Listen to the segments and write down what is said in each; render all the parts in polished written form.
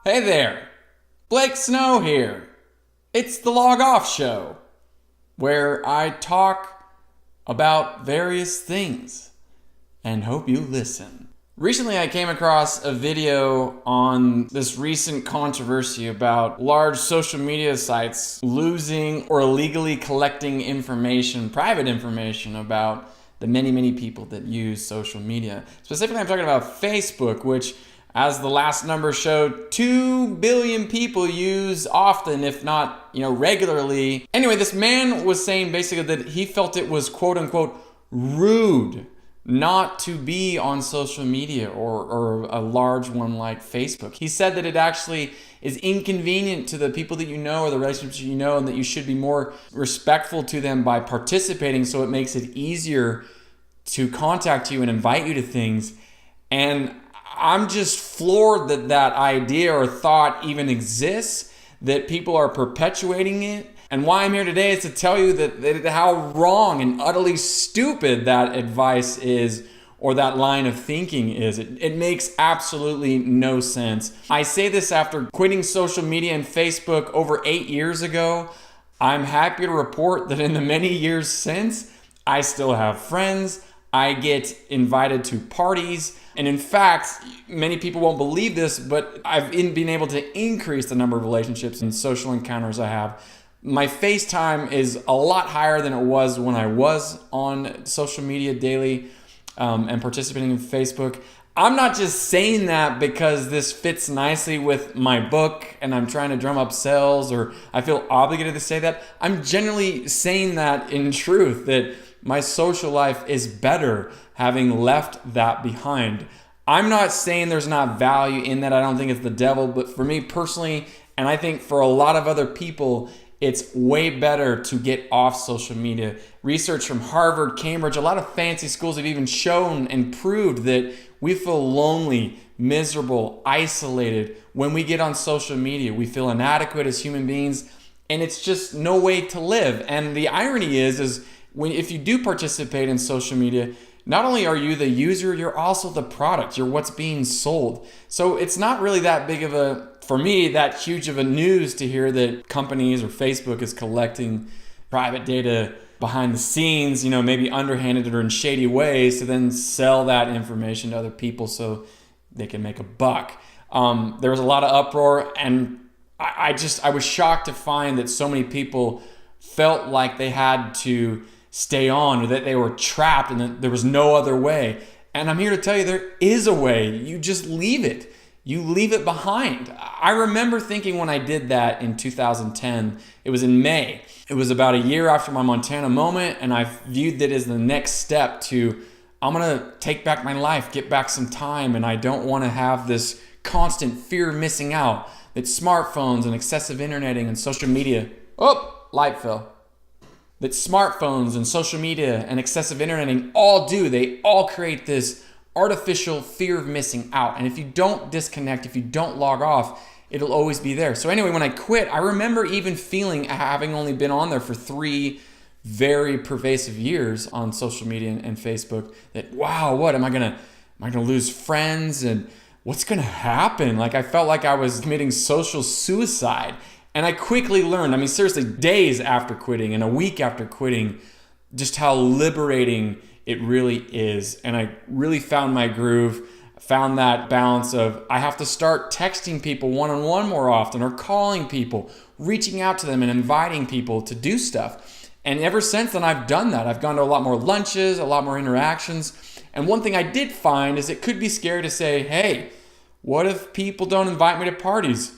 Hey there, Blake Snow here. It's the Log Off Show, where I talk about various things and hope you listen. Recently, I came across a video on this recent controversy about large social media sites losing or illegally collecting information, private information about the many people that use social media. Specifically, I'm talking about Facebook, which, as the last number showed, 2 billion people use often, if not, regularly. Anyway, this man was saying basically that he felt it was quote unquote rude not to be on social media or a large one like Facebook. He said that it actually is inconvenient to the people that you know or the relationships you know, and that you should be more respectful to them by participating, so it makes it easier to contact you and invite you to things. And I'm just floored that that idea or thought even exists, that people are perpetuating it. And why I'm here today is to tell you that how wrong and utterly stupid that advice is, or that line of thinking is. It makes absolutely no sense. I say this after quitting social media and Facebook over 8 years ago. I'm happy to report that in the many years since, I still have friends. I get invited to parties. And in fact, many people won't believe this, but I've been able to increase the number of relationships and social encounters I have. My FaceTime is a lot higher than it was when I was on social media daily and participating in Facebook. I'm not just saying that because this fits nicely with my book and I'm trying to drum up sales, or I feel obligated to say that. I'm generally saying that in truth, that my social life is better having left that behind. I'm not saying there's not value in that. I don't think it's the devil, but for me personally, and I think for a lot of other people, it's way better to get off social media. Research from Harvard, Cambridge, a lot of fancy schools have even shown and proved that we feel lonely, miserable, isolated when we get on social media. We feel inadequate as human beings, and it's just no way to live. And the irony is if you do participate in social media, not only are you the user, you're also the product. You're what's being sold. So it's not really that big of for me, that huge of a news to hear that companies or Facebook is collecting private data behind the scenes, maybe underhanded or in shady ways, to then sell that information to other people so they can make a buck. There was a lot of uproar, and I was shocked to find that so many people felt like they had to stay on, or that they were trapped and that there was no other way. And I'm here to tell you there is a way. You just leave it. You leave it behind. I remember thinking when I did that in 2010, it was in May. It was about a year after my Montana moment, and I viewed that as the next step to, I'm gonna take back my life, get back some time, and I don't wanna have this constant fear of missing out that smartphones and excessive interneting and social media, light fell. That smartphones and social media and excessive interneting all do. They all create this artificial fear of missing out. And if you don't disconnect, if you don't log off, it'll always be there. So anyway, when I quit, I remember even feeling, having only been on there for 3 very pervasive years on social media and Facebook, that wow, what am I gonna lose friends, and what's gonna happen? Like, I felt like I was committing social suicide. And I quickly learned, seriously, days after quitting and a week after quitting, just how liberating it really is. And I really found my groove, found that balance of, I have to start texting people one-on-one more often, or calling people, reaching out to them and inviting people to do stuff. And ever since then, I've done that. I've gone to a lot more lunches, a lot more interactions. And one thing I did find is it could be scary to say, hey, what if people don't invite me to parties?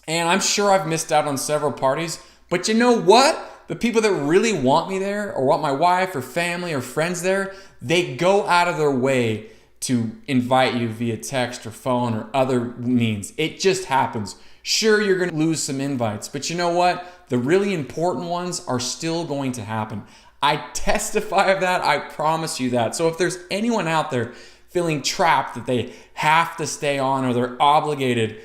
And I'm sure I've missed out on several parties, but you know what? The people that really want me there, or want my wife or family or friends there, they go out of their way to invite you via text or phone or other means. It just happens. Sure, you're going to lose some invites, but you know what? The really important ones are still going to happen. I testify of that. I promise you that. So if there's anyone out there feeling trapped that they have to stay on or they're obligated,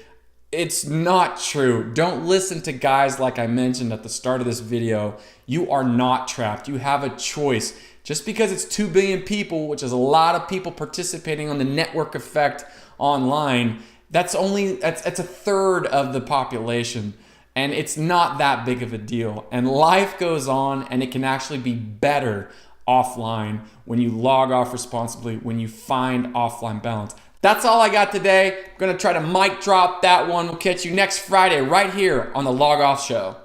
it's not true. Don't listen to guys like I mentioned at the start of this video. You are not trapped. You have a choice. Just because it's 2 billion people, which is a lot of people participating on the network effect online, That's a third of the population, and it's not that big of a deal. And life goes on, and it can actually be better offline when you log off responsibly, when you find offline balance. That's all I got today. I'm gonna try to mic drop that one. We'll catch you next Friday right here on the Log Off Show.